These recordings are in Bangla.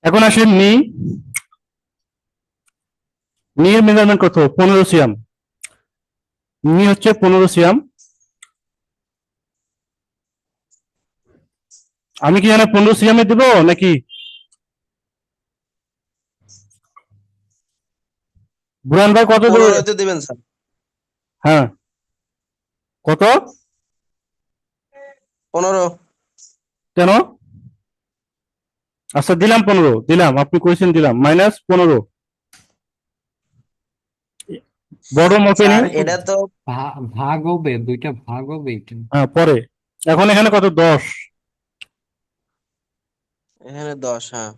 এখন আসেন নি এর মেজারমেন্ট কত? 15 সিএম। নি হচ্ছে 15 সিএম। আমি কি এখানে 15 সিএম এ দিব নাকি? বুরান ভাই কত দেবে? 15 দিবেন স্যার। হ্যাঁ, কত? 15। কেন? আচ্ছা দিলাম 15, দিলাম, আপনি কইছেন দিলাম, -15। বড় ওপেনিং। স্যার এটা তো ভাগ হবে, দুইটা ভাগ হবে এটা। হ্যাঁ পরে। এখন এখানে কত? 10। এখানে 10। হ্যাঁ,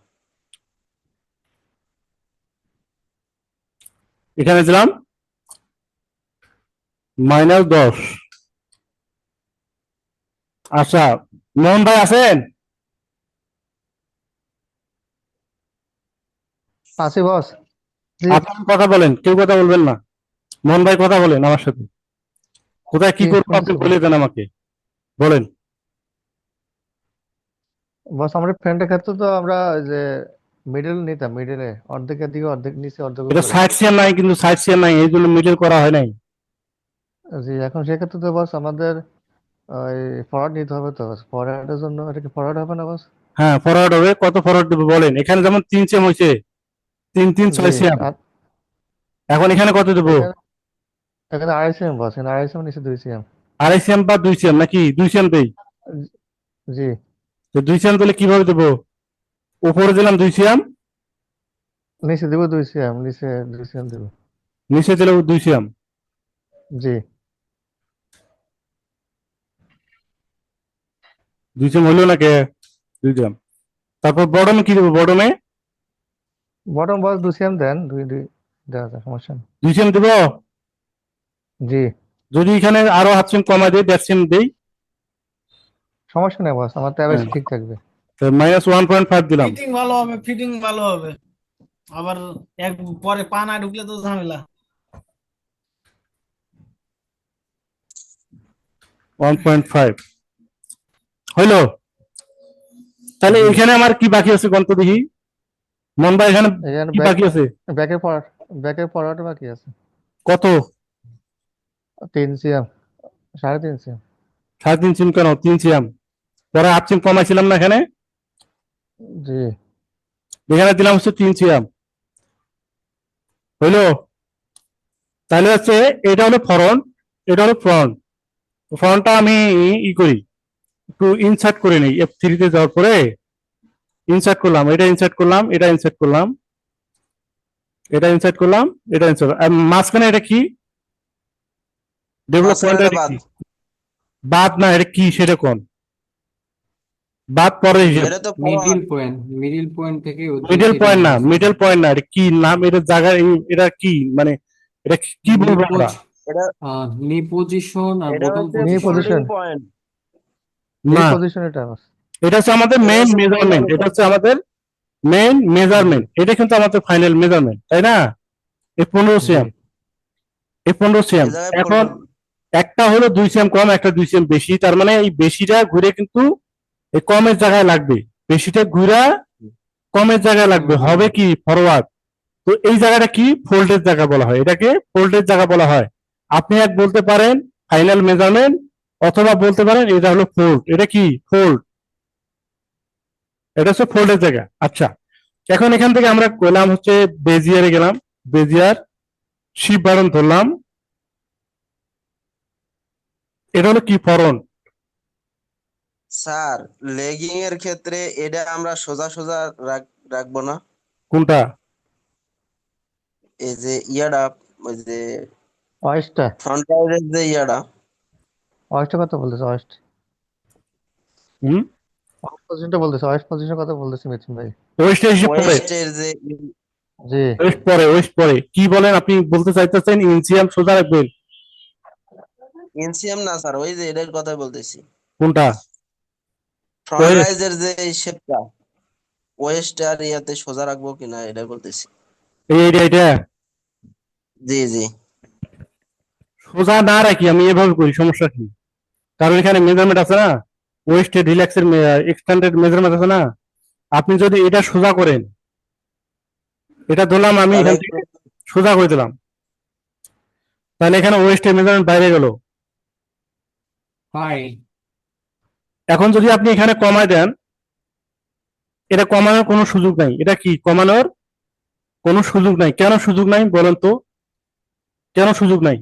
এখানে দিলাম -10। আচ্ছা, মোহন ভাই আছেন? আছি বস। জি। আপনি কথা বলেন, কেউ কথা বলবেন না। মোহন ভাই কথা বলেন আমার সাথে। কোথায় কি জি করবো আপনি শুনছি বস। বলে দেন আমাকে, বলেন। বস আমার ফ্রেন্ডের ক্ষেত্রে তো আমরা ওই যে মিডল নিতাম, মিডলে অর্ধেকের দিকে অর্ধেক নিচে অর্ধেক এটা উপরে। 60 সিএম নাই, কিন্তু 60 সিএম নাই, এই জন্য মিডল করা হয় নাই। জি এখন সেক্ষেত্রে তো বস আমাদের ওই ফরওয়ার্ড নিতে হবে তো বস, ফরওয়ার্ডের জন্য এটা কি ফরওয়ার্ড হবে না বস? হ্যাঁ ফরওয়ার্ড হবে, কত ফরওয়ার্ড দেবো বলেন। এখানে যেমন 3 সিএম হয়েছে, 3 3 জি। 6 সিএম। আর এখন এখানে কত দেবো? এখানে এখানে 2.5 সিএম বস, এখানে 2.5 সিএম নিচে 2 সিএম। 2.5 সিএম বা 2 সিএম, নাকি 2 সিএম দেই? জি। তো 2 সিএম দিলে কিভাবে দেবো? উপরে দিলাম 2 সিএম, নিচে দিব 2 সিএম, নিচে 2 সিএম দিব। নিচে দিলে 2 সিএম। জি। 2 সিএম হলো নাকি? 2 সিএম। তারপর বডমে কি দেবো? বডমে বটম বস 2 সিএম দেন, দুই দুই দেওয়া যায়, সমস্যা নেই। 2 সিএম দেবো। জি যদি এখানে আরো 1/2 সিএম কমাই দিই, 1.5 সিএম দেই। সমস্যা নেই বস, আমার তো অ্যাভারেজ হ্যাঁ, ঠিক থাকবে। -1.5 দিলাম। ফিটিং ভালো হবে, ফিটিং ভালো হবে। আবার এক পরে পা না ঢুকলে তো ঝামেলা। 1.5 হইলো। তাহলে জি। এখানে আমার কি বাকি আছে কোন তো দেখি। মন ভাই এখানে এখানে কি বাকি আছে? ব্যাকের পর ব্যাকের পড়াটা বাকি আছে কত? 3 সিএম, 3.5 সিএম। 3.5 সিএম কেন? 3 সিএম। পরে 8 সিএম কমাইছিলাম না এখানে? জি। এখানে দিলাম হচ্ছে 3 সিএম। হইলো। তাহলে হচ্ছে এটা হলো ফ্রন্ট, এটা হলো ফ্রন্ট। ফ্রন্টটা আমি করি, একটু ইনসার্ট করে নিই। F3 তে যাওয়ার পরে ইনসার্ট করলাম, এটা ইনসার্ট করলাম, এটা ইনসার্ট করলাম, এটা ইনসার্ট করলাম, এটা ইনসার্ট। মাঝখানে এটা কি? ডেভেলপমেন্ট মাঝখানেটা এটা বাদ। কি? বাদ না, এটা কি সেটা কোন? বাদ পরে হিসেব। এটা তো middle forward. Point, middle point থেকে দুই মিডল সাইডে পয়েন্ট না, মাইনাস হবে। মিডল পয়েন্ট না, এটা কি নাম? এটা জায়গা, এটা কি মানে, এটা কি বলবো নিপোজ আমরা? এটা নি পজিশন আর এটা বটম হচ্ছে নি পজিশন। Folding position, point. নি না, পজিশন এটা বস। এটা হচ্ছে আমাদের এটা মেইন হচ্ছে মেজারমেন্ট, এটা হচ্ছে আমাদের মেইন জি। মেজারমেন্ট, এটা কিন্তু আমাদের ফাইনাল মেজারমেন্ট, তাই না? এই পনেরো জি। সিএম এই 15 সিএম। এই জায়গায় এখন ফোল্ডিং। একটা হলো 2 সিএম কম, একটা 2 সিএম বেশি, তার মানে এই বেশিটা ঘুরে কিন্তু এই কমের জায়গায় লাগবে। বেশিটা ঘুরা কমের জায়গায় লাগবে, হবে কি? ফরওয়ার্ড। তো এই জায়গাটা কি? ফোল্ডের জায়গা বলা হয়, এটাকে ফোল্ডের জায়গা বলা হয়। আপনি এক বলতে পারেন ফাইনাল মেজারমেন্ট, অথবা বলতে পারেন এটা হলো ফোল্ড। এটা কি? ফোল্ড। এটা হচ্ছে ফোল্ডের জায়গা। আচ্ছা, এখন এখান থেকে আমরা গেলাম হচ্ছে বেজিয়ারে, গেলাম বেজিয়ার, শিপ বাটন ধরলাম। এটা হলো কি? ফরন। স্যার লেগিং এর ক্ষেত্রে এটা আমরা সোজা সোজা রাখবো না। কোনটা? এই যে ইয়াটা, ওই যে ওয়েস্টটা, ফ্রন্ট সাইডের যে ইয়াটা। ওয়েস্টের কথা বলতেছে, ওয়েস্ট। হুম, ওয়েস্ট পজিশনটা বলতেছে, ওয়েস্ট পজিশনের কথা বলতেছে মিথুন ভাই। ওয়েস্ট হিসেব পরে, ওয়েস্টের যে জি। ওয়েস্ট পরে, ওয়েস্ট পরে। কি বলেন আপনি? বলতে চাইতেছেন ইনসিয়াম সোজা রাখবেন? এনসিএম না স্যার, ওই যে এটার কথা বলতেছি। কোনটা? Front waist. রাইজের যে শেপটা, ওয়েস্ট আর ইয়াতে সোজা রাখবো কিনা এটা বলতেছি। এইটা জি জি। সোজা না রাখি, আমি এভাবে করি, সমস্যা কি? কারণ এখানে মেজারমেন্ট আছে না, ওয়েস্টের রিল্যাক্সের এক্সটেন্ডেড মেজারমেন্ট আছে না, আপনি যদি এটা সোজা করেন, এটা ধরলাম আমি তাহলে এখান থেকে সোজা করে দিলাম, তাহলে এখানে ওয়েস্টের মেজারমেন্ট বাইরে গেল। হয় এখন যদি আপনি এখানে কমায় দেন, এটা কমানোর কোনো সুযোগ নাই। এটা কি কমানোর কোনো সুযোগ নাই? কেন সুযোগ নাই বলেন তো? কেন সুযোগ নাই?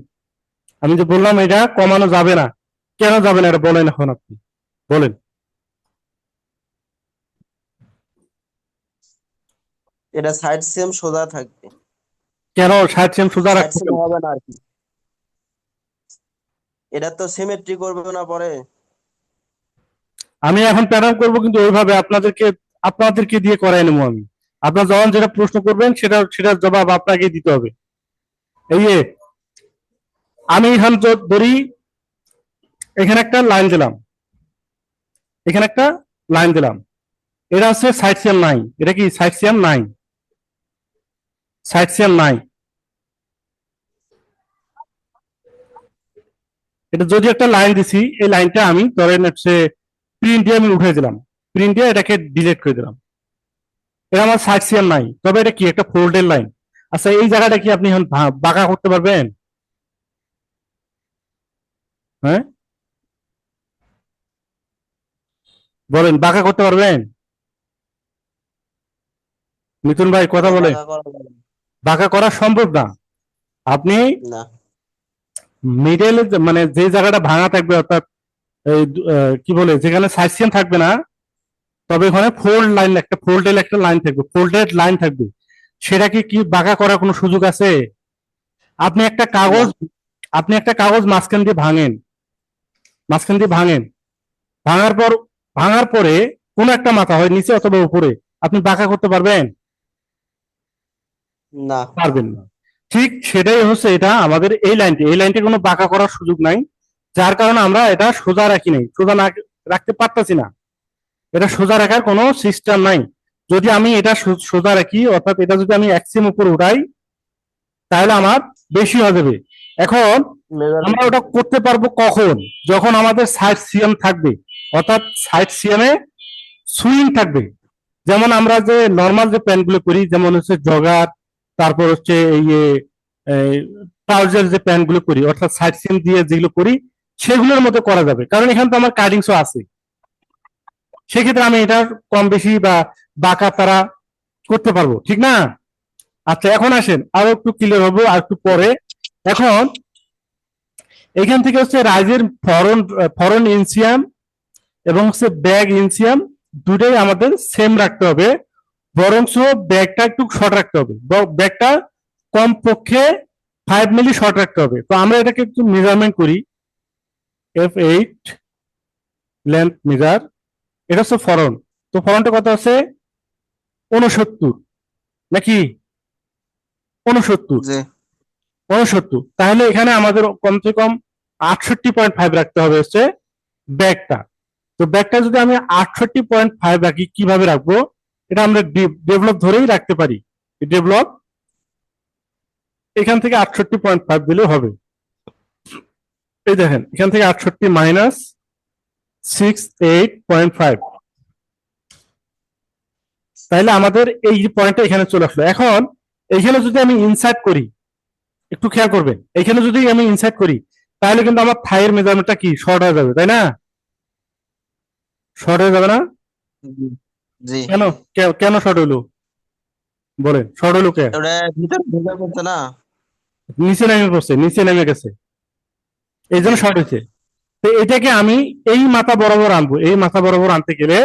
আমি যে বললাম এটা কমানো যাবে না, কেন যাবে না এটা বলেন, এখন আপনি বলেন। এটা সাইড সেম সোজা থাকবে, কেন 60 সেম সোজা সাইড রাখতে সেম হবে? হবে না আর কি। এটা তো সিমেট্রি করবে না পরে। আমি এখন প্যাটার্ন করবো, কিন্তু ওইভাবে আপনাদেরকে দিয়ে করাই নেবো আমি। আপনার যখন যেটা প্রশ্ন করবেন সেটার জবাব আপনাকে দিতে হবে। এই যে আমি এখানে ধরি, এখানে একটা লাইন দিলাম, এখানে একটা লাইন দিলাম, এটা হচ্ছে সাইড সেম নাই। এটা কি সাইড সেম নাই? সাইড সেম নাই। এটা যদি একটা লাইন দিছি, এই লাইনটা আমি ধরেন হচ্ছে প্রিন্ট দিয়ে আমি উঠে দিলাম, প্রিন্ট দিয়ে এটাকে ডিলিট করে দিলাম, এটা আমার সাইড সেম নাই, তবে এটা কি একটা ফোল্ডের লাইন। আচ্ছা, এই জায়গাটা কি আপনি এখন বাঁকা করতে পারবেন? হ্যাঁ, বলেন, বাঁকা করতে পারবেন? মিথুন ভাই কথা না, বলে। বাঁকা করা যাবে না। বাঁকা করা সম্ভব না। আপনি না, মিডল, মানে যে জায়গাটা ভাঙা থাকবে, অর্থাৎ এই কি বলে, যেখানে সাইড সেম থাকবে না, তবে ওখানে ফোল্ডের একটা লাইন থাকবে, ফোল্ডেড লাইন থাকবে, সেটাকে কি বাঁকা করার কোনো সুযোগ আছে? আপনি একটা না, কাগজ আপনি একটা কাগজ মাঝখান দিয়ে ভাঙেন, মাঝখান দিয়ে ভাঙেন, ভাঙার পর ভাঙার পরে কোনো একটা মাথা হয় নিচে অথবা উপরে, আপনি বাঁকা করতে পারবেন? না। পারবেন না। ঠিক সেটাই হচ্ছে, এটা আমাদের এই লাইনটি কোনো বাঁকা করার সুযোগ নাই, যার কারণে আমরা এটা সোজা রাখি নাই, সোজা না রাখতে পারতাছি না। এটা সোজা রাখার কোনো সিস্টেম নাই। যদি আমি এটা সোজা রাখি, অর্থাৎ এটা যদি আমি এক্সিম উপর উঠাই, তাহলে আমার বেশি হয়ে যাবে। এখন আমরা ওটা করতে পারবো কখন? যখন আমাদের সাইড সিএম থাকবে, অর্থাৎ সাইড সিএম এ সুইং থাকবে। যেমন আমরা যে নর্মাল যে প্যান্ট গুলো করি, যেমন হচ্ছে জগার, তারপর হচ্ছে এই ট্রাউজার যে প্যান্ট গুলো করি, অর্থাৎ সাইড সিএম দিয়ে যেগুলো করি, সেগুলোর মতো করা যাবে, কারণ এখানে তো আমার কাটিংসও আছে। সেক্ষেত্রে আমি এটা কম বেশি বা বাঁকা তারা করতে পারবো, ঠিক না? আচ্ছা, এখন আসেন আরো একটু ক্লিয়ার হবো আর একটু পরে। এখন এখান থেকে হচ্ছে রাইজের ফরন ইনসিয়াম এবং হচ্ছে ব্যাগ ইনসিয়াম দুটাই আমাদের সেম রাখতে হবে, বরঞ্চ ব্যাগটা একটু শর্ট রাখতে হবে, ব্যাগটা কমপক্ষে 5 মিলি শর্ট রাখতে হবে। তো আমরা এটাকে একটু মেজারমেন্ট করি, F8 লেন্থ মেজার, এটা হচ্ছে ফরন। তো ফরনটা কত আছে? 69 নাকি? 69, জি, 69। তাহলে এখানে আমাদের কমসে কম 68.5 রাখতে হবে হচ্ছে ব্যাগটা। তো ব্যাগটা যদি আমি 68.5 রাখি, কিভাবে রাখবো? এটা আমরা ডেভেলপ ধরেই রাখতে পারি। ডেভেলপ এখান থেকে 68.5 দিলেও হবে। এই দেখেন, এখান থেকে 68 মাইনাস 68.5, তাহলে আমাদের এই পয়েন্টটা এখানে চলে আসলো। এখন এইখানে যদি আমি ইনসার্ট করি, একটু খেয়াল করবেন, এইখানে যদি আমি ইনসার্ট করি, তাহলে কিন্তু আমার থাইয়ের মেজারমেন্টটা কি শর্ট হয়ে যাবে, তাই না? শর্ট হয়ে যাবে না? জি, জি। কেন? কেন শর্ট হলো বলেন? শর্ট হলো কে? ওটা ভিতরে ঢোকা পড়ছে না। নিচে নেমে পড়ছে, নিচে নেমে গেছে, এই জন্য জি, শর্ট হয়েছে। তো এটাকে আমি এই মাথা বরাবর আনবো, এই মাথা বরাবর আনতে গেলে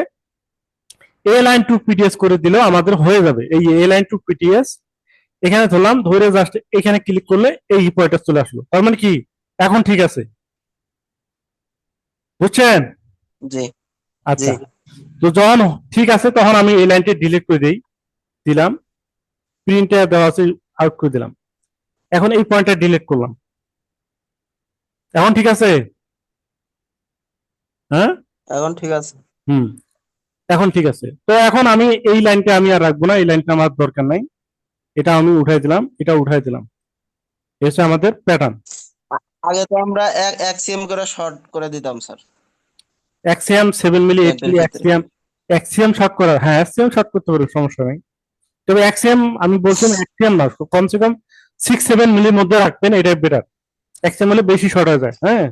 এ লাইন টু পিটিএস করে দিলেও আমাদের হয়ে যাবে। এই এ লাইন টু পিটিএস এখানে ধরলাম, ধরে জাস্ট এখানে ক্লিক করলে এই পয়েন্টটা চলে আসলো। তার মানে কি এখন ঠিক আছে? বুঝছেন? জি, জি। আচ্ছা, তো যখন ঠিক আছে, তখন আমি এই লাইনটা ডিলিট করে দিলাম, প্রিন্টে দেওয়া আছে, আউট করে দিলাম। এখন এই পয়েন্টটা ডিলিট করলাম, এখন ঠিক আছে? হ্যাঁ, এখন ঠিক আছে। হুম, এখন ঠিক আছে। তো এখন আমি এই লাইনটা আমি আর রাখবো না, এই লাইনটা আমার দরকার নাই, এটা আমি উঠাই দিলাম, এটা উঠাই দিলাম। এসে আমাদের প্যাটার্ন আগে তো আমরা এক সেম করে শর্ট করে দিতাম স্যার, এক্সিয়াম 7 মিলি 8 ক্যাম্পের মিলি ভিতরে। এক্সিয়াম এক্সিএম শর্ট করা, হ্যাঁ এক্সিএম শর্ট করতে পারবে, সমস্যা নেই। তবে এক্সিএম আমি বলছিলাম এক্সিএম না, কমসে কম 6-7 মিলির মধ্যে রাখবেন, এটাই বেটার। এক্সিএম হলে বেশি শর্ট হয়ে যায়। হ্যাঁ,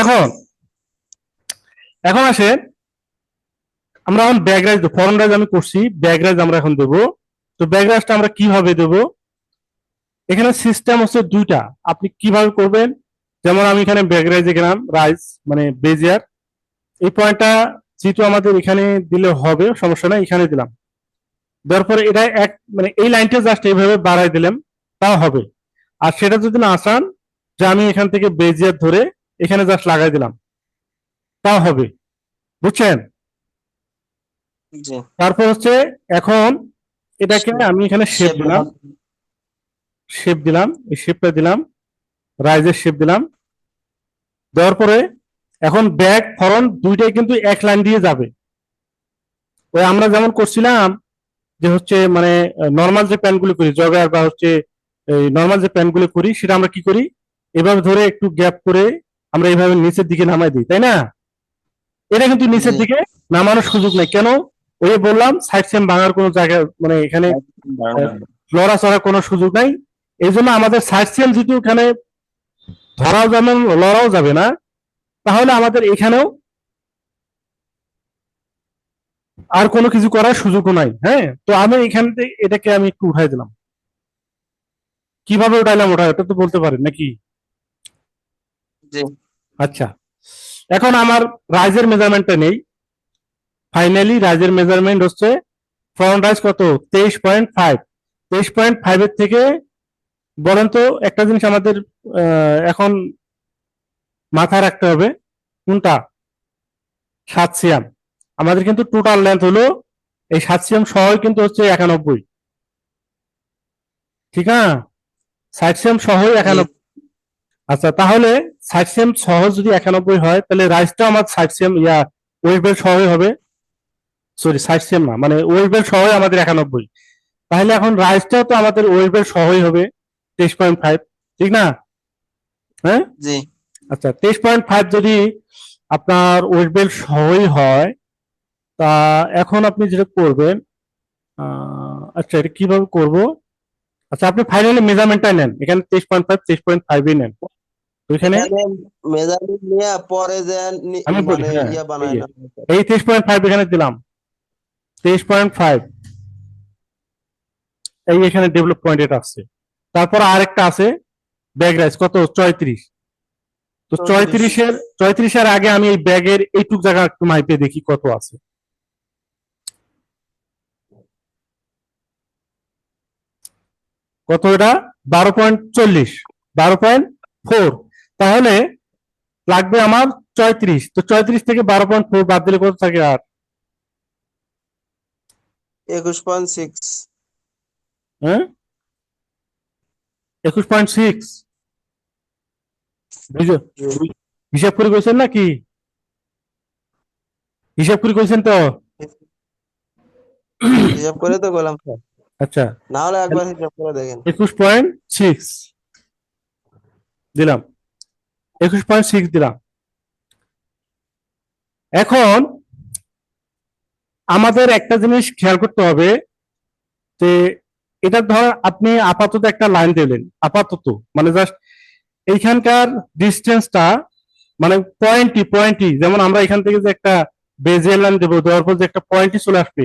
এখন এখন আসেন, আমরা এখন ব্যাক রাইজ, ফরম রাইজ আমি করছি, ব্যাক রাইজ আমরা এখন দেবো। তো ব্যাক রাইজটা আমরা কিভাবে দেবো? এখানে সিস্টেম হচ্ছে দুইটা, আপনি কিভাবে করবেন। যেমন আমি এখানে ব্যাক রাইজে গেলাম, রাইজ মানে বেজিয়ার, এই পয়েন্টটা যেহেতু আমাদের এখানে দিলে হবে, সমস্যা নাই, এখানে দিলাম। দেওয়ার পরে এটা এক মানে এই লাইনটা জাস্ট এইভাবে বাড়াই দিলাম, তাও হবে। আর সেটা যদি না আসান, যে আমি এখান থেকে বেজিয়ার ধরে এখানে জাস্ট লাগাই দিলাম, তাও হবে। বুঝছেন? জি। তারপর হচ্ছে এখন এটাকে আমি এখানে শেপ শেপ দিলাম, শেপ দিলাম, এই শেপটা দিলাম, রাইজের শেপ দিলাম। দেওয়ার পরে এখন ব্যাক ফরন্ট দুইটাই কিন্তু এক লাইন দিয়ে যাবে। ওই আমরা যেমন করছিলাম যে হচ্ছে মানে নর্মাল যে প্যান্টগুলো করি জগার বা হচ্ছে এই নর্মাল যে প্যান্টগুলো করি, সেটা আমরা কি করি, এভাবে ধরে একটু গ্যাপ করে আমরা এইভাবে নিচের দিকে নামাই দিই, তাই না? এটা কিন্তু নিচের জি। দিকে নামানোর সুযোগ নেই। কেন? ওই যে বললাম সাইড সেম ভাঙার কোনো জায়গা মানে এখানে লড়াচড়ার কোনো সুযোগ নাই। এই জন্য আমাদের সাইড সেম যেহেতু এখানে ধরাও যাবে না, লড়াও যাবে না, তাহলে আমাদের এখানেও আর কোনো কিছু করার সুযোগও নাই। হ্যাঁ, তো আমি এখান থেকে এটাকে আমি একটু উঠাই দিলাম। কিভাবে উঠাইলাম, ওটা তো বলতে পারেন নাকি? জি। আচ্ছা, এখন আমার রাইজের মেজারমেন্টটা নেই। ফাইনালি রাইজের মেজারমেন্ট হচ্ছে ফ্রন্ট রাইজ কত, 23.5। 23.5 এর থেকে বলেন তো একটা জিনিস আমাদের এখন মাথায় রাখতে হবে, কোনটা? 7 সিএম। আমাদের কিন্তু টোটাল লেন্থ হলো এই 7 সিএম সহ কিন্তু হচ্ছে 91। ঠিক না? 60 সিএম সহ জি। 91। আচ্ছা, তাহলে 60 সিএম সহ যদি 91 হয়, তাহলে রাইজটা আমার 60 সিএম ওয়েট বেল্ট সহই হবে। সরি, 60 সিএম না, মানে ওয়েট বেল্ট সহই আমাদের 91। তাহলে এখন রাইজটাও তো আমাদের ওয়েট বেল্ট সহই হবে 23.5, ঠিক না? হ্যাঁ, জি। আচ্ছা, 23.5 যদি আপনার ওয়েট বেল্ট সহই হয়, তা এখন আপনি যেটা করবেন, আচ্ছা এটা কিভাবে করব? আচ্ছা, আপনি ফাইনালি মেজারমেন্টটা নেন, এখানে 23.5, 23.5 নেন। তো এখানে এখানে মেজারমেন্ট নিয়ে পরে যে আমি বলি, মানে হ্যাঁ, ইয়া এই বানায় যে, না। এই 23.5 এখানে দিলাম, 23.5 এই এখানে ডেভেলপ পয়েন্ট এটা আছে। তারপর আরেকটা আছে ব্যাগ রাইজ কত, 34। তো 34। 34-এর আগে আমি এই ব্যাগের এইটুক জায়গা একটু মাইপে দেখি কত আছে। কত এটা? 12.40, 12.4। তাহলে লাগবে আমার 34। তো 34 থেকে 12.4 বাদ দিলে কত থাকে আর? 21.6। হ্যাঁ, 21.6। হিসাব করে কইছেন নাকি? হিসাব করে কইছেন তো? হিসাব করে তো বললাম স্যার, আচ্ছা, না হলে একবার হিসাব করে দেখেন। 21.6 দিলাম, 21.6 দিলাম। এখন আমাদের একটা জিনিস খেয়াল করতে হবে যে এটা ধর আপনি আপাতত একটা লাইন দিলেন, আপাতত মানে জাস্ট এইখানকার ডিস্টেন্সটা মানে পয়েন্টই যেমন আমরা এখান থেকে যে একটা বেজিয়ার লাইন দেবো, দেওয়ার পর যে একটা পয়েন্টই চলে আসবে,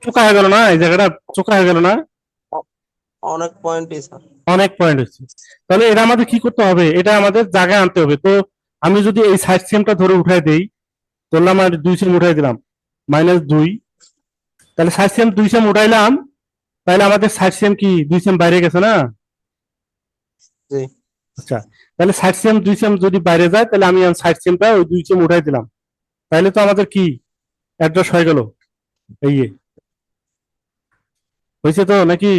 চোখা হয়ে গেল না এই জায়গাটা? চোখা হয়ে গেল না? অনেক পয়েন্টই স্যার। অনেক পয়েন্ট হচ্ছে। তাহলে এটা আমাদের কি করতে হবে, এটা আমাদের জায়গায় আনতে হবে। তো আমি যদি এই সাইড সিএমটা ধরে উঠাই দেই, ধরলাম আর 2 সিএম উঠাই দিলাম, -2, তাহলে সাইড সিএম 2 সিএম উঠাইলাম, তাহলে আমাদের সাইড সিএম কি 2 সিএম বাইরে গেছে না? জি। আচ্ছা, তাহলে সাইড সিএম 2 সিএম যদি বাইরে যায়, তাহলে আমি সাইড সিএমটা ওই 2 সিএম উঠাই দিলাম, তাহলে তো আমাদের কি অ্যাডজাস্ট হয়ে গেল। এই হয়েছে তো নাকি?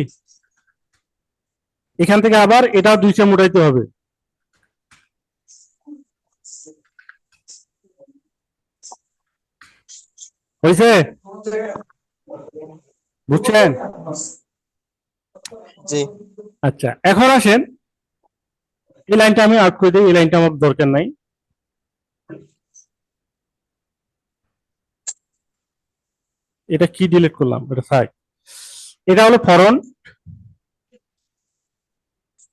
এখান থেকে আবার এটাও 2 সিএম উঠাইতে হবে। হয়েছে? বুঝছেন? জি। আচ্ছা, এখন আসেন এই লাইনটা আমি আউট করে দিই, এই লাইনটা আমার দরকার নাই। এটা কি ডিলিট করলাম, এটা থাক। এটা হলো ফরন্ট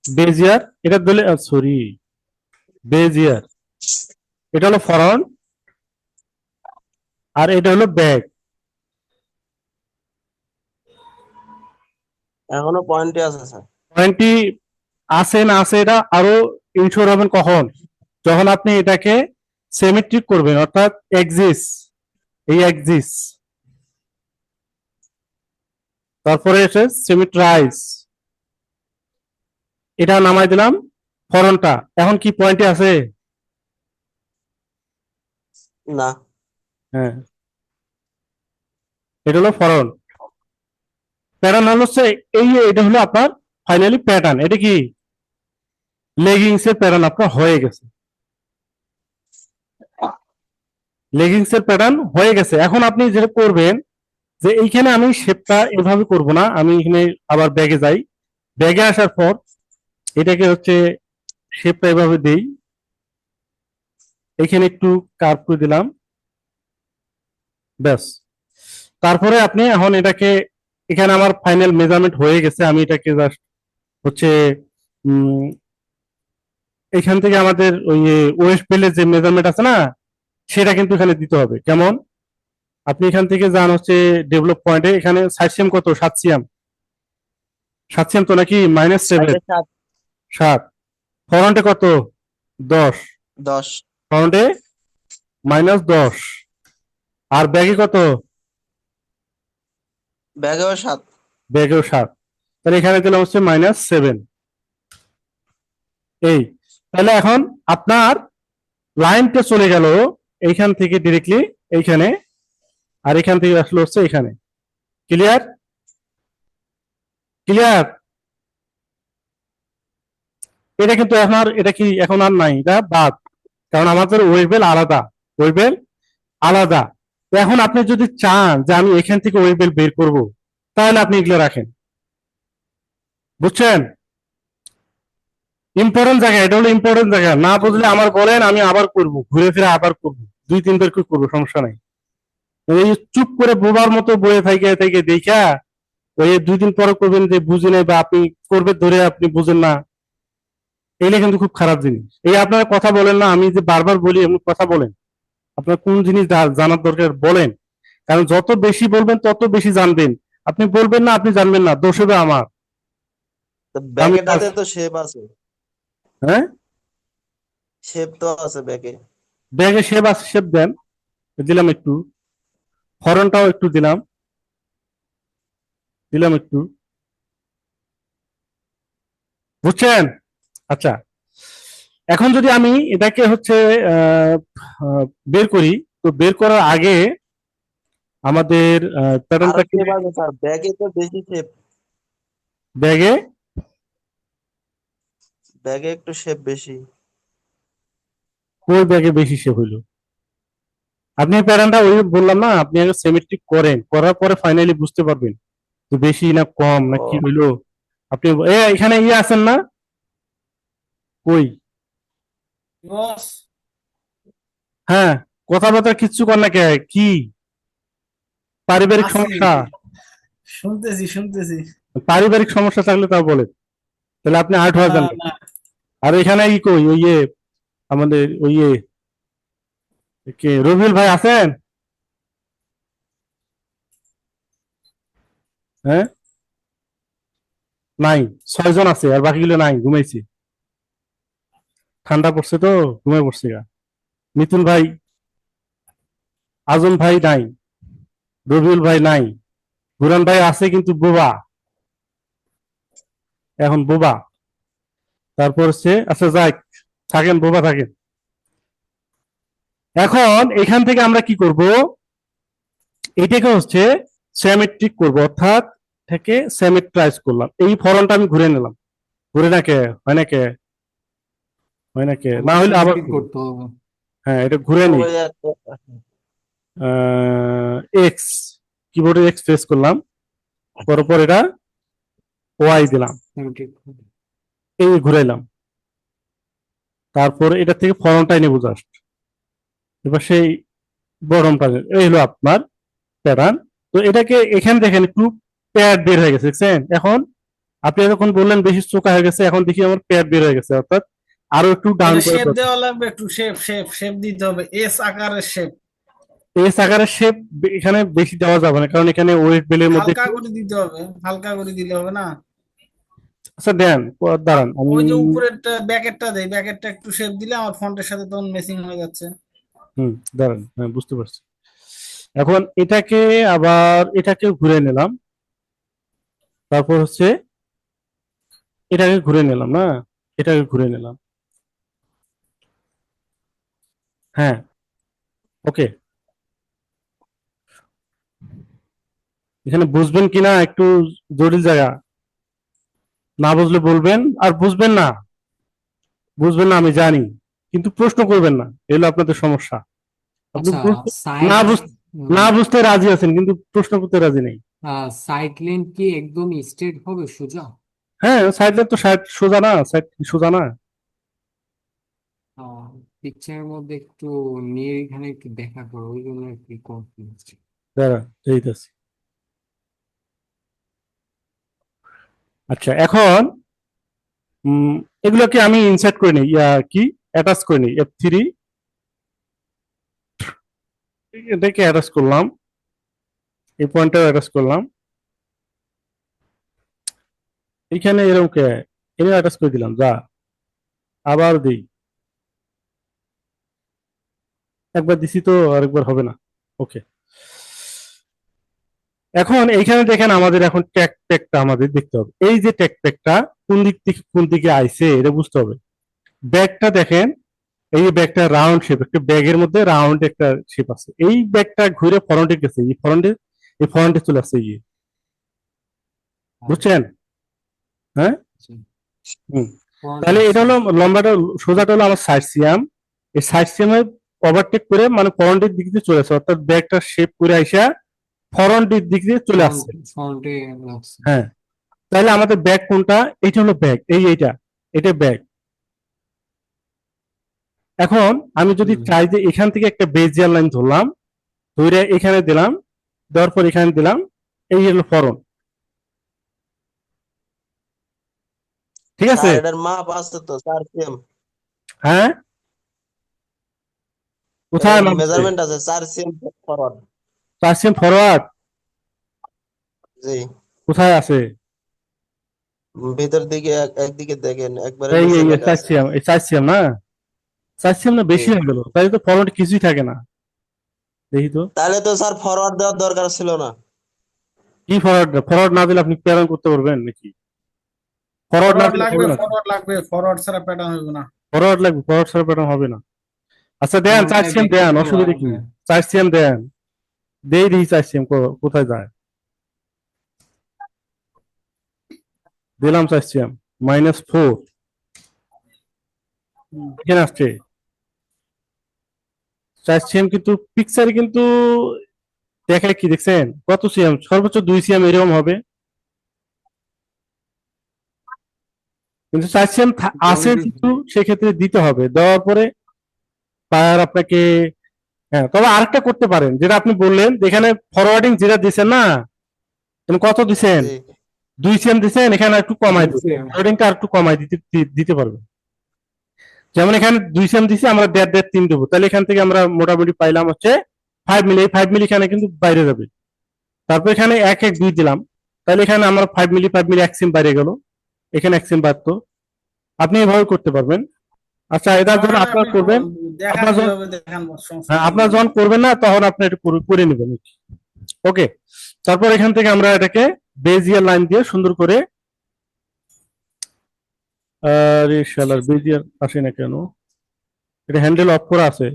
বেজিয়ার, এটা দিলে সরি বেজিয়ার, এটা হলো ফরন্ট আর এটা হলো ব্যাক। এখনো পয়েন্টে আছে স্যার। পয়েন্টটি আছে না আছে এটা আরো ইনশিওর হবেন কখন, যখন আপনি এটাকে সিমেট্রিক করবেন, অর্থাৎ এক্সিস, এই এক্সিস, তারপরে এসে সিমেট্রাইজ, এটা নামাই দিলাম ফরনটা। এখন কি পয়েন্টে আছে? না, হ্যাঁ, এটা হলো ফরন। প্যাটার্ন হলো হচ্ছে এই, এটা হলো আপনার ফাইনালি প্যাটার্ন। এটা কি লেগিংস এর প্যাটার্ন আপনার হয়ে গেছে, লেগিংস এর প্যাটার্ন হয়ে গেছে। এখন আপনি যেটা করবেন যে এইখানে আমি শেপটা এভাবে করব না, আমি এখানে আবার ব্যাগে যাই, ব্যাগে আসার পর এটাকে হচ্ছে শেপটা এভাবে দেই, এখানে একটু কার্ভ করে দিলাম, ব্যাস। তারপরে আপনি এখন এটাকে, এখানে আমার ফাইনাল মেজারমেন্ট হয়ে গেছে, আমি এটাকে জাস্ট হচ্ছে উম, এখান থেকে আমাদের ওই ওয়েস্ট বেলের যে মেজারমেন্ট আছে না, সেটা কিন্তু এখানে দিতে হবে। কেমন? আপনি এখান থেকে যান হচ্ছে ডেভেলপ পয়েন্টে, এখানে 60 cm কত, 7 cm, 7 cm তো নাকি -7, সাইডে 7, 7। ফরন্টে কত, 10, 10, ফরন্টে -10। আর ব্যাগে কত, ব্যাগেও 7। ব্যাগেও 7। তাহলে এখানে দিলাম হচ্ছে -7। এই, তাহলে এখন আপনার লাইনটা চলে গেল এইখান থেকে ডিরেক্টলি এইখানে, আর এখান থেকে আসলো হচ্ছে এখানে। ক্লিয়ার? ক্লিয়ার? এটা কিন্তু এখন আর, এটা কি এখন আর নাই, এটা বাদ, কারণ আমাদের ওয়েবেল আলাদা, ওয়েবেল আলাদা। তো এখন আপনি যদি চান যে আমি এখান থেকে ওয়েবেল বের করব, তাহলে আপনি এগুলো রাখেন, বুঝছেন? ইম্পর্টেন্ট জায়গা, এটা হলো ইম্পর্টেন্ট জায়গা, না বুঝলে আমার বলেন, আমি আবার করব, ঘুরে ফিরে আবার করব, 2-3 বার করে করবো, সমস্যা নাই। এই চুপ করে বোবার মতো বয়ে থেকে থেকে দেখা ওই 2 দিন পরে করবেন যে বুঝে নেই, বা আপনি করবে ধরে আপনি বুঝেন না, এইটা কিন্তু খুব খারাপ জিনিস। এই আপনারা কথা বলেন না, আমি যে বারবার বলি এমন কথা বলেন, আপনার কোন জিনিস জানার দরকার বলেন, কারণ যত বেশি বলবেন তত বেশি জানবেন। আপনি বলবেন না, আপনি জানবেন না, দোষ হবে আমার। তো আমি ব্যাগেটাতে তো শেপ আছে, হ্যাঁ, শেপ তো আছে ব্যাগে। ব্যাগে শেপ আছে, শেপ দেন, দিলাম একটু, হরনটাও একটু দিলাম, দিলাম একটু, বুঝছেন? আচ্ছা, এখন যদি আমি এটাকে হচ্ছে আহ, আহ, বের করি, তো বের করার আগে আমাদের আরো প্যাটার্নটাকে শেপ আছে স্যার, ব্যাগে তো বেশি শেপ, ব্যাগে, ব্যাগে একটু শেপ বেশি। কোন ব্যাগে বেশি শেপ হইলো? আপনি প্যাটার্নটা ওই বললাম না, আপনি আগে সিমেট্রিক করেন, করার পরে ফাইনালি বুঝতে পারবেন যে বেশি না কম না কি ও, হইলো। আপনি এখানে আছেন না, কই? বস, হ্যাঁ, কথাবার্তা কিচ্ছু কর না কে, কি পারিবারিক আছি, সমস্যা? শুনতেছি শুনতেছি। পারিবারিক সমস্যা থাকলে তাও বলে, তাহলে আপনি আর্ট হয়ে না যান। না, আর এখানে কি কই ওই আমাদের ওই কে রবিউল ভাই আছেন? হ্যাঁ, নাই, 6 জন আছে আর বাকিগুলো নাই, ঘুমাইছে, ঠান্ডা পড়ছে তো ঘুমাই পড়ছে গা। মিতুল ভাই, আজম ভাই নাই, রবিউল ভাই নাই, বুরান ভাই আছে কিন্তু বোবা, এখন বোবা। তারপর হচ্ছে আচ্ছা যাক, থাকেন বোবা থাকেন। এখন এখান থেকে আমরা কি করব, এটাকে হচ্ছে সিমেট্রিক করব, অর্থাৎ থেকে সিমেট্রাইজ করলাম। এই ফরনটা আমি ঘুরে নিলাম, ঘুরে না কে, হয় না কে, হয় না কে, না হলে আবার সিমেট্রিক করবো। করতে হবে। হ্যাঁ, এটা ঘুরে নি, ওই এক্স, কিবোর্ডে এক্স প্রেস করলাম, করার পর এটা ওয়াই দিলাম, সিমেট্রিক এই ঘুরাইলাম। তারপর এটা থেকে ফরনটাই নেবো জাস্ট। এবার সেই বটমটা এই হলো আপনার প্যাটার্ন। তো এটাকে এখানে দেখেন একটু প্যাড বের হয়ে গেছে, দেখছেন? এখন আপনি যখন বললেন বেশি চোখা হয়ে গেছে, এখন দেখি আমার প্যাড বের হয়ে গেছে, অর্থাৎ আরো একটু ডাউন এটা করে শেপ দরকার। দেওয়া লাগবে, একটু শেপ শেপ শেপ দিতে হবে, এস আকারের শেপ। এস আকারের শেপ এখানে বেশি দেওয়া যাবে না, কারণ এখানে ওয়েট বেলের মধ্যে হালকা একটু। করে দিতে হবে, হালকা করে দিলে হবে না? আচ্ছা দেন, দাঁড়ান আমি। ওই যে উপরেরটা ব্যাকেটটা দেই, ব্যাকেটটা একটু শেপ দিলে আমার ফন্টের সাথে তখন ম্যাচিং হয়ে যাচ্ছে। হুম, দাঁড়ান, হ্যাঁ বুঝতে পারছি। এখন এটাকে আবার এটাকে ঘুরে নিলাম, তারপর হচ্ছে এটাকে ঘুরে নিলাম না, এটাকে ঘুরে নিলাম। হ্যাঁ, ওকে। এখানে বুঝবেন কিনা একটু জটিল জায়গা, না বুঝলে বলবেন, আর বুঝবেন না, বুঝবেন না আমি জানি, কিন্তু প্রশ্ন করবেন না, এগুলো আপনাদের সমস্যা। আপনি আচ্ছা, না সাইড না বুঝতে রাজি আছেন কিন্তু প্রশ্ন করতে রাজি নেই। সাইড লেন কি একদম স্ট্রেট হবে, সোজা? হ্যাঁ, সাইডে তো সাইড সোজা না, সাইড সোজা না। পিকচারের মধ্যে একটু নিয়ে এখানে একটু দেখা করো, ওই জন্য একটু কনফিউজ। দাঁড়া, এইটাছি। আচ্ছা, এখন উম, এগুলোকে আমি ইনসার্ট করে নিই, কি অ্যাটাচ করে নিই, F3, এটাকে অ্যাটাচ করলাম, এই পয়েন্টটাও অ্যাটাচ করলাম, এখানে এরকম কে এটা অ্যাটাচ করে দিলাম, যা আবার দিই, একবার দিছি তো আরেকবার হবে না। ওকে, এখন এইখানে দেখেন আমাদের এখন ট্যাগ প্যাকটা আমাদের দেখতে হবে, এই যে ট্যাগ প্যাকটা কোন দিক থেকে কোন দিকে আইছে এটা বুঝতে হবে। ব্যাগটা দেখেন, এই যে ব্যাগটা রাউন্ড শেপ, একটা ব্যাগের মধ্যে রাউন্ড একটা শেপ আছে, এই ব্যাগটা ঘুরে ফ্রন্টে গেছে, এই ফ্রন্টে চলে আসছে ইয়ে, বুঝছেন? হ্যাঁ, হুম। তাহলে এটা হলো লম্বাটা, সোজাটা হলো আমার সাইড সিয়াম, এই সাইড সিয়ামে ওভারটেক করে মানে ফ্রন্টের দিক দিয়ে চলে আসছে, অর্থাৎ ব্যাগটা শেপ করে আইসা ফ্রন্টের দিক দিয়ে চলে আসছে। ফ্রন্টে লাগছে। হ্যাঁ, তাহলে আমাদের ব্যাগ কোনটা? এটা হলো ব্যাগ, এইটা, এটা ব্যাগ। এখন আমি যদি হুম। চাই যে এখান থেকে একটা বেজিয়ার লাইন ধরলাম, ধরে এখানে দিলাম, দেওয়ার পর এখানে দিলাম, এই হলো ফরন, ঠিক আছে? স্যার এটার মাপ আছে তো, 4 cm। হ্যাঁ, কোথায় এটার নামছে? মেজারমেন্ট আছে 4 cm ফরওয়ার্ড। 4 সেম ফরওয়ার্ড জি। কোথায় আছে? ভিতর দিকে একদিকে দেখেন, একবারে এই নিচে এই লেখা 4 আছে। সেম, এই 4 সেম না, 4 সেম না, জি। বেশি হয়ে গেল, তাই তো ফরওয়ার্ড কিছুই থাকে না, দেখি তো। তাহলে তো স্যার ফরওয়ার্ড দেওয়ার দরকার ছিল না। কি ফরওয়ার্ড? ফরওয়ার্ড না দিলে আপনি প্যারান করতে পারবেন নাকি? ফরওয়ার্ড না ফরওয়ার্ড দিলে লাগবে, হবে না, ফরওয়ার্ড লাগবে, ফরওয়ার্ড ছাড়া প্যাটার্ন হইব না। ফরওয়ার্ড লাগবে, ফরওয়ার্ড ছাড়া প্যাটার্ন হবে না। আচ্ছা দেন, চার কোনটায় সেম বেশি দেন, তো অসুবিধা কি? লাগবে? 4 সেম দেন, দেই দিই 4 সেম, কোথায় যায়? দিলাম 4 সেম, -4, হুম। এখানে আসছে 4 সেম, কিন্তু পিকচারে কিন্তু দেখায় কি দেখছেন কত সিএম? সর্বোচ্চ 2 সিএম এরকম হবে, কিন্তু 4 সেম আছে জলদি। যেহেতু সেক্ষেত্রে দিতে হবে, দেওয়ার পরে তার আপনাকে, হ্যাঁ তবে আরেকটা করতে পারেন যেটা আপনি বললেন, এখানে ফরওয়ার্ডিং যেটা দিচ্ছেন না, তুমি কত দিছেন? জি। 2 সেম দিছেন, এখানে একটু কমাই দিতে, দিচ্ছে। ফরওয়ার্ডিংটা একটু কমাই দিতে পারবে। যেমন এখানে 2 সেম দিছি, আমরা 1.5 1.5 3 দেবো, তাহলে এখান থেকে আমরা মোটামুটি পাইলাম হচ্ছে 5 মিলি, এই 5 মিলি এখানে কিন্তু বাইরে যাবে। তারপর এখানে 1 1 2 দিলাম, তাহলে এখানে আমার 5 মিলি 5 মিলি 1 সেম বাইরে গেল, এখানে 1 সেম বাড়তো। আপনি এভাবে করতে পারবেন। আচ্ছা, এটা যখন সমস্যা নেই, আপনার আপনি করবেন, দেখান, আপনার যখন, যেভাবে দেখান সমস্যা হ্যাঁ, নেই আপনার আমার। যখন করবেন না তখন আপনি এটা করে নেবেন। ওকে, তারপর এখান থেকে আমরা এটাকে বেজিয়ার লাইন দিয়ে সুন্দর করে, আরে শালার বেজিয়ার আসে না কেন? এটা হ্যান্ডেল অফ করা আছে।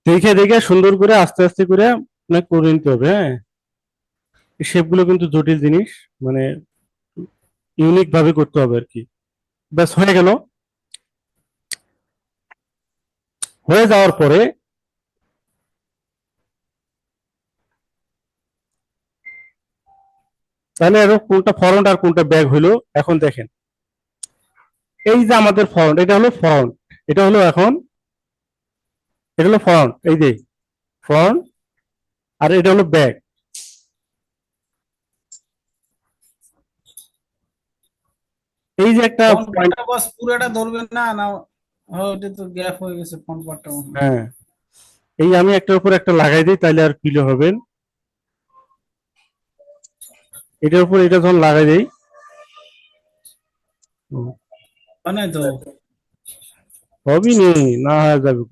দেখে দেখে সুন্দর করে আস্তে আস্তে করে আপনাকে করে নিতে হবে। হ্যাঁ, এই শেপগুলো কিন্তু জটিল জিনিস, মানে ইউনিক ভাবে করতে হবে আর কি। ব্যাস হয়ে গেল। হয়ে যাওয়ার পরে তাহলে আরো কোনটা ফ্রন্ট আর কোনটা ব্যাক হইলো এখন দেখেন। এই যে আমাদের ফ্রন্ট, এটা হলো ফ্রন্ট, এটা হলো এখন, এটা হলো ফ্রন্ট, এই যে ফ্রন্ট, আর এটা হলো ব্যাক। এই যে একটা ফ্রন্ট পয়েন্ট, পার্টটা বস পুরোটা ধরবেন না না ওটা তো গ্যাপ হয়ে গেছে ফ্রন্ট পার্টটা মনে হয়। হ্যাঁ, এই আমি একটার উপর একটা লাগাই দিই তাহলে আর ক্লিয়ার হবেন। এটার উপর এটা যখন লাগাই দেই, মানে তো হবই নেই, না হয়ে যাবে।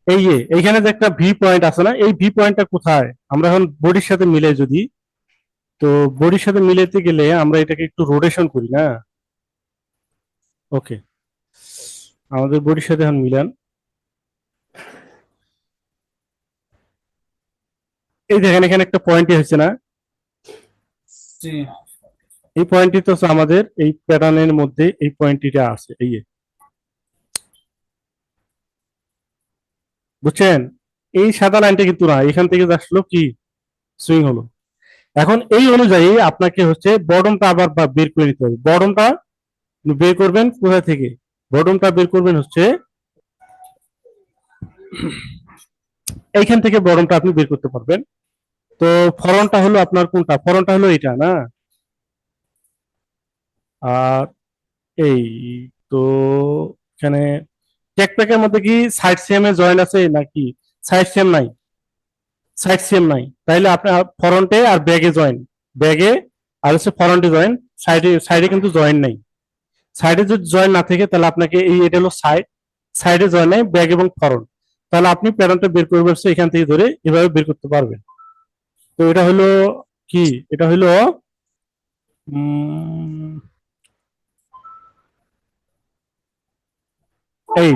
এই যে এইখানে যে একটা ভি পয়েন্ট আছে না, এই ভি পয়েন্টটা কোথায়? আমরা এখন বডির সাথে মিলে যদি, তো বডির সাথে মিলাতে গেলে আমরা এটাকে একটু রোটেশন করি না। ওকে, আমাদের বডির সাথে এখন মিলান। এই দেখেন এখানে একটা পয়েন্ট হচ্ছে না, জি এই পয়েন্টটি তো হচ্ছে আমাদের এই প্যাটার্নের মধ্যে এই পয়েন্টটিটা আছে, এই যে বুঝছেন? এই সাদা লাইনটা কিন্তু না, এখান থেকে আসলো কি সুইং হলো। এখন এই অনুযায়ী আপনাকে হচ্ছে বটমটা আবার বের করে নিতে হবে। বটমটা বের করবেন কোথা থেকে? বটমটা বের করবেন হচ্ছে এইখান থেকে বটমটা আপনি বের করতে পারবেন। তো ফরনটা হলো আপনার কোনটা? ফরনটা হলো এটা না। আর এই তো এখানে ট্যাকপ্যাকের মধ্যে কি সাইড সিএম এ জয়েন আছে নাকি সাইড সিএম নাই? সাইড সিএম নাই, তাইলে আপনার ফরন্টে আর ব্যাগে জয়েন, ব্যাগে আর হচ্ছে ফরন্টে জয়েন, সাইডে সাইডে কিন্তু জয়েন নাই। সাইডে যদি জয়েন না থাকে তাহলে আপনাকে এই এটা হলো সাইড, সাইডে জয়েন নাই ব্যাগ এবং ফরন্ট, তাহলে আপনি প্যাটার্নটা বের করবেন হচ্ছে এখান থেকে ধরে এভাবে বের করতে পারবেন। তো এটা হলো কি, এটা হলো উম, এই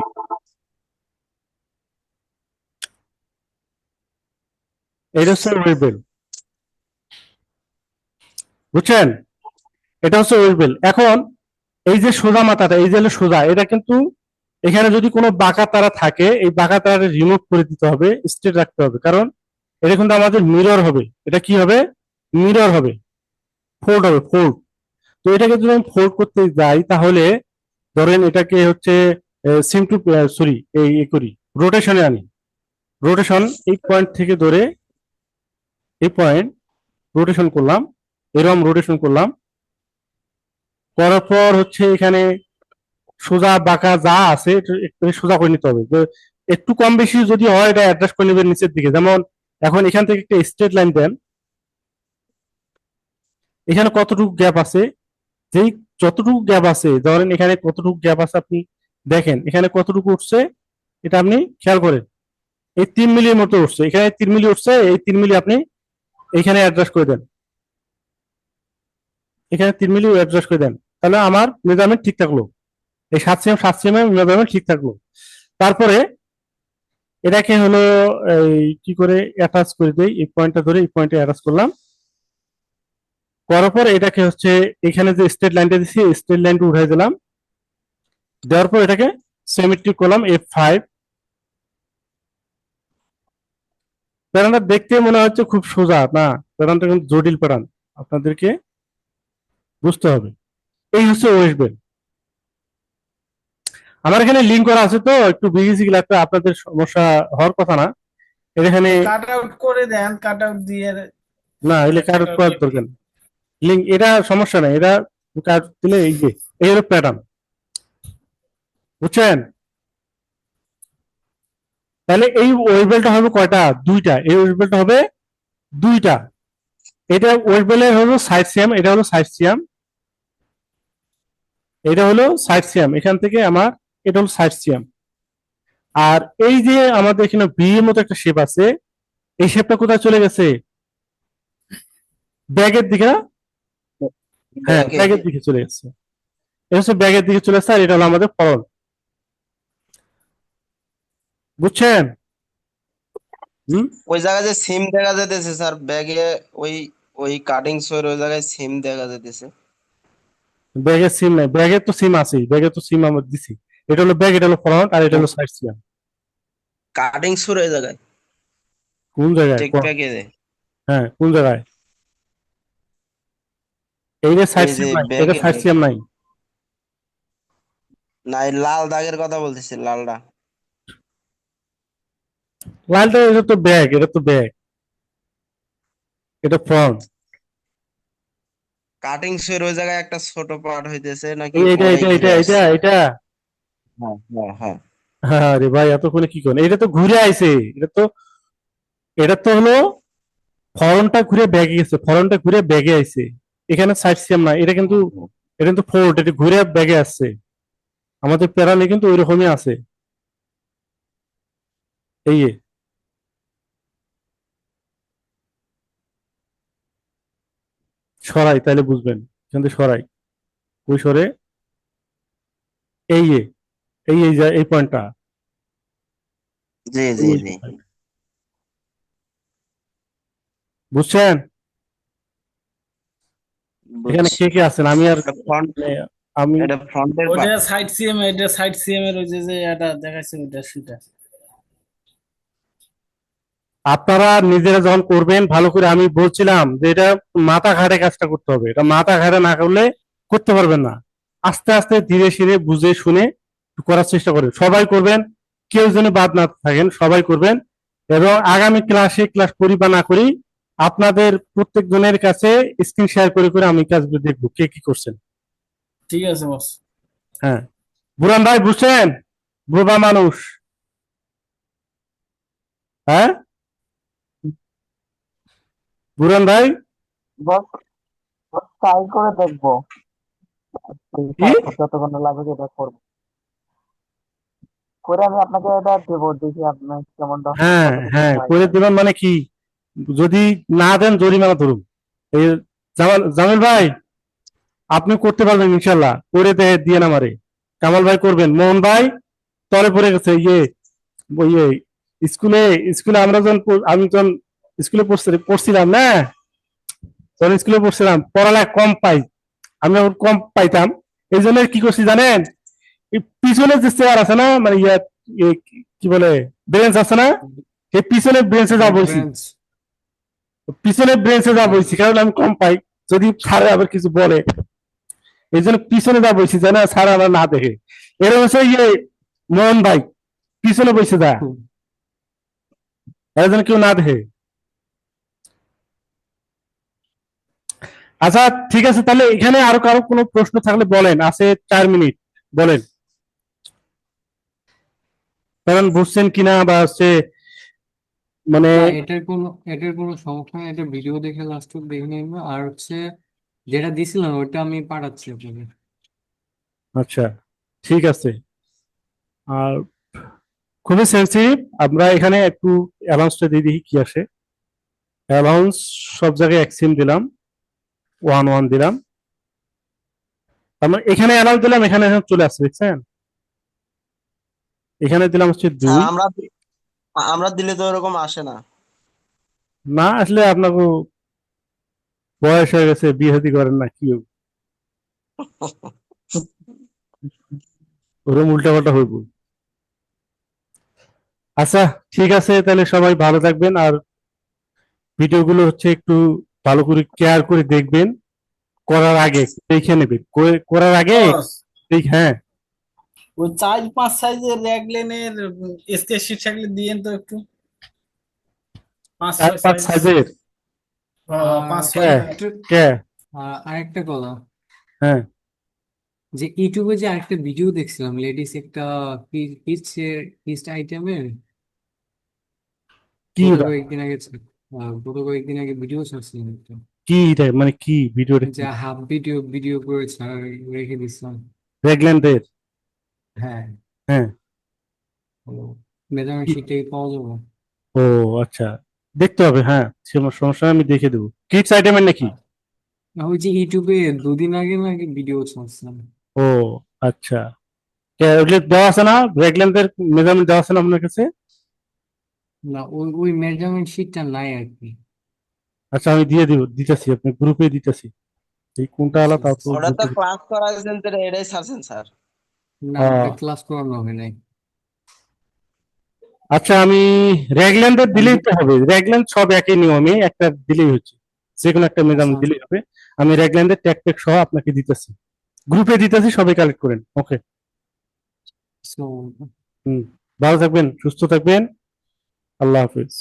এটা হচ্ছে ওয়েবেল, বুঝছেন? এটা হচ্ছে ওয়েবেল। এখন এই যে সোজা মাথাটা, এই যে হলো সোজা, এটা কিন্তু এখানে যদি কোনো বাঁকা তারা থাকে এই বাঁকা তারাটা রিমুভ করে দিতে হবে, স্ট্রেট রাখতে হবে, কারণ এটা কিন্তু আমাদের মিরর হবে। এটা কি হবে? মিরর হবে, ফোল্ড হবে, ফোল্ড। তো এটাকে যদি আমি ফোল্ড করতে যাই তাহলে ধরেন এটাকে হচ্ছে সিম টু সরি এই করি, রোটেশনে আনি। রোটেশন এই পয়েন্ট থেকে ধরে এই পয়েন্ট রোটেশন করলাম, এরকম রোটেশন করলাম, করার পর হচ্ছে এখানে সোজা বাঁকা যা আছে একটু সোজা করে নিতে হবে। যে একটু কম বেশি যদি হয় এটা অ্যাডজাস্ট করে নেবেন নিচের দিকে। যেমন এখন এখান থেকে একটা স্ট্রেট লাইন দেন, এখানে কতটুকু গ্যাপ আছে, যেই যতটুকু গ্যাপ আছে ধরেন এখানে কতটুকু গ্যাপ আছে আপনি দেখেন, এখানে কতটুকু উঠছে এটা আপনি খেয়াল করেন। এই 3 মিলির মতো উঠছে, এখানে 3 মিলি উঠছে, এই 3 মিলি আপনি এখানে অ্যাডজাস্ট করে দেন, এখানে 3 মিলি অ্যাডজাস্ট করে দেন, তাহলে আমার মেজারমেন্ট ঠিক থাকলো। এই 7 সেম মেজারমেন্ট ঠিক থাকলো। তারপরে এটাকে হলো এই কি করে অ্যাটাচ করে দেই, এই পয়েন্টটা ধরে এই পয়েন্টে অ্যাটাচ করলাম, করার পর এটাকে হচ্ছে এখানে যে স্ট্রেট লাইনটা দিচ্ছি স্ট্রেট লাইনটা উঠাই দিলাম, দেওয়ার পর এটাকে সিমেট্রিক করলাম F5। প্যাটার্নটা দেখতে মনে হচ্ছে খুব সোজা না, প্যাটার্নটা কিন্তু জটিল প্যাটার্ন, আপনাদেরকে বুঝতে হবে। এই হচ্ছে ওয়েস্ট বেল। আমার এখানে লিঙ্ক করা আছে তো একটু বিগিসি লাগবে, আপনাদের সমস্যা হওয়ার কথা না। এখানে কাট আউট করে দেন, কাট আউট দিয়ে না এগুলো কাট cut out করার দরকার নেই। লিঙ্ক এটা সমস্যা নাই, এটা কাট দিলে এই যে এই হলো প্যাটার্ন, বুঝছেন? তাহলে এই ওয়েবেলটা হবে কয়টা? দুইটা। এই ওয়েবেলটা হবে দুইটা। এটা ওয়েবেলের হলো সাইড সিয়াম, এটা হলো সাইড সিয়াম, এটা হলো সাইড সিয়াম, এখান থেকে আমার এটা হলো সাইড সিয়াম। আর এই যে আমাদের এখানে বি এর মতো একটা শেপ আছে, এই শেপটা কোথায় চলে গেছে? ব্যাগের দিকে না? হ্যাঁ ব্যাগে ব্যাগের দিকে চলে গেছে, এটা হচ্ছে ব্যাগের দিকে চলে আসছে, আর এটা হলো আমাদের ফরন। বুঝছেন? হুম? ওই জায়গায় যে সিম দেখা যাইতেছে স্যার ব্যাগে, ওই ওই কাটিং এর ওই জায়গায় সিম দেখা যাইতেছে। ব্যাগের সিম নাই, ব্যাগের তো সিম আছেই, ব্যাগে তো সিম আমরা দিছি। এটা হলো ব্যাগ, এটা হলো ফ্রন্ট, আর এটা হলো সাইড সিয়াম। কাটিং এর ওই জায়গায় কোন জায়গায় চেক প্যাকেজে, হ্যাঁ, কোন জায়গায়? এই যে সাইড এই যে সিয়াম নাই, এটা ব্যাগে সাইড সিয়াম নাই। নাই, লাল দাগের কথা বলতেছি, লালটা। লালটা, এটা তো ব্যাগ, এটা তো ব্যাগ, এটা ফ্রন্ট। কাটিং এর ওই জায়গায় একটা ছোট পার্ট হইতেছে নাকি এই এটা পরে এটা এটা ঘুরে এটা আসছে? এটা হ্যাঁ হ্যাঁ হ্যাঁ। হ্যাঁ রে ভাই, এতক্ষণে কি করেন? এটা তো ঘুরে আইছে, এটা তো হলো ফরনটা ঘুরে ব্যাগে গেছে, ফরনটা ঘুরে ব্যাগে আইছে। এখানে সাইড সিয়াম না, এটা কিন্তু ফোর্ট, এটা ঘুরে ব্যাগে আসছে। আমাদের প্যারালে কিন্তু ওইরকমই আছে। এই যে, সরাই তাহলে বুঝবেন, কিন্তু সরাই, ওই সরে, এই যে, এই পয়েন্টটা, জি এই জি যে জি, সরাই। বুঝছেন? এখানে বুঝছি। কে কে আছেন? আমি আর, এটা ফ্রন্ট, মানে, আমি, এটা ফ্রন্টের ওইটা পার্ট। সাইড সিএম, এটা সাইড সিএম এর ওই যে এটা দেখাচ্ছে ওইটা সেটা। আপনারা নিজেরা যখন করবেন ভালো করে, আমি বলছিলাম যে এটা মাথা ঘাটে কাজটা করতে হবে, এটা মাথা ঘাটে না করলে করতে পারবেন না। আস্তে আস্তে ধীরে ধীরে বুঝে শুনে করার চেষ্টা করবেন, সবাই করবেন, কেউ যেন বাদ না থাকেন, সবাই করবেন। এবং আগামী ক্লাসে, ক্লাস করি বা না করি, আপনাদের প্রত্যেক জনের কাছে স্ক্রিন শেয়ার করে করে আমি কাজগুলো দেখবো কে কি করছেন। ঠিক আছে বস। হ্যাঁ, বুরান ভাই বুঝছেন? বোবা মানুষ। হ্যাঁ, বুরান ভাই, বস, ট্রাই করে দেখবো কি? যতক্ষণ লাগে এটা করবো করে আমি আপনাকে এটা দেবো, দেখি আপনার কেমনটা হ্যাঁ কতটুকু হ্যাঁ, হয়। করে দেবেন মানে কি, যদি না দেন জরিমানা ধরুন। এই জামিল ভাই, আপনি করতে পারবেন ইনশাল্লাহ, করে দিয়ে আমারে। কামাল ভাই করবেন, মোহন ভাই তলে পড়ে গেছে, ওই স্কুলে, আমরা যখন আমি যখন স্কুলে পড়ছিলাম না, যখন স্কুলে পড়ছিলাম পড়ালেখা কম পাই, আমি যখন কম পাইতাম, এই জন্য কি করছি জানেন, এই পিছনে যে চেয়ার আছে না, মানে কি বলে, বেঞ্চ আছে না, এই পিছনে বেঞ্চে যা ব্যাক বলছি, বেঞ্চ। পিছনে বেঞ্চে যা বলছি, কারণ আমি কম পাই, যদি স্যার আবার কিছু বলে, এই জন্য পিছনে যা বলছি যেন স্যার আবার না দেখে। এরকম হচ্ছে মোহন ভাই, পিছনে বসে যা, এর জন্য কেউ না দেখে। আচ্ছা, ঠিক আছে, তাহলে এখানে আরো কারো কোনো প্রশ্ন থাকলে বলেন, আছে 4 মিনিট, বলেন, কারণ বুঝছেন কিনা বা হচ্ছে, মানে, না, এটার কোনো সমস্যা নেই, এটা ভিডিও দেখে লাস্ট দেখে নিবো। আর হচ্ছে যেটা দিছিলাম ওইটা আমি পাঠাচ্ছি আপনাকে। আচ্ছা, ঠিক আছে। আর খুবই সেন্সিটিভ, আমরা এখানে একটু অ্যালাউন্সটা দিয়ে দিই কি আসে। অ্যালাউন্স সব জায়গায় এক্সিম দিলাম, 1 1 দিলাম, তার মানে এখানে অ্যালাউন্স দিলাম, এখানে এখন চলে আসছে, দেখছেন? এখানে দিলাম হচ্ছে স্যার 2। আমরা আমরা দিলে তো এরকম আসে না। না আসলে আপনাকে বয়স হয়ে গেছে, বিয়ে শাদী করেন না, কি হবে? ওরকম উল্টাপাল্টা হইব। আচ্ছা, ঠিক আছে, তাহলে সবাই ভালো থাকবেন, আর ভিডিওগুলো হচ্ছে একটু ভালো করে কেয়ার করে দেখবেন, করার আগে একটু দেখে নেবেন, করার আগে বস, হ্যাঁ, ওই 4-5 সাইজের র্যাগলেনের স্কেচ শিট থাকলে দিয়েন তো একটু, 4 5-6 5 সাইজ। সাইজের। আর 5-6। হ্যাঁ, আরেকটা কে? আরেকটা কথা, হ্যাঁ, যে ইউটিউবে যে আরেকটা ভিডিও দেখছিলাম, লেডিস একটা কিডস আইটেমের, কি গত ওটা? কয়েকদিন আগে ভিডিও ছাড়ছিলাম একটা, কি এটা, মানে কি ভিডিওটা, কি যা হাফ ভিডিও করে রেখে দিছিলাম। রেগল্যান্ডের? হ্যাঁ, হ্যাঁ, মেজারমেন্ট কি? শিটটা পাওয়া যাবে। ও আচ্ছা, দেখতে হবে, হ্যাঁ, সমস্যা নেই, আমি দেখে দেবো। কিডস আইটেমের নাকি? ওই যে ইউটিউবে 2 দিন আগে নাকি ভিডিও ছাড়ছিলাম। ও আচ্ছা, ওগুলো দেওয়া আছে না, রেগল্যান্ডের মেজারমেন্ট দেওয়া আছে না আপনার কাছে? না, ওই মেজারমেন্ট শিটটা নাই আর কি। আচ্ছা আমি দিয়ে দিতেছি, আপনি গ্রুপে দিতেছি। এই কোনটা আলাদা তাও তো ওটা তো গ্রুপে ক্লাস করাইছেন তো এটাই ছাড়ছেন স্যার। না, ওটা ক্লাস করানো হয় নাই। আচ্ছা আমি রেগল্যান্ডের দিলেই তো হবে, রেগল্যান্ড সব একই নিয়মে একটা দিলেই হচ্ছে, যে কোনো একটা মেজারমেন্ট আচ্ছা, দিলেই হবে। আমি রেগল্যান্ডের ট্যাগ ট্যাগ সহ আপনাকে দিতেছি, গ্রুপে দিতেছি, সবাই কালেক্ট করেন। ওকে, আসসালামু আলাইকুম। হুম, ভালো থাকবেন, সুস্থ থাকবেন, আল্লাহ হাফিজ।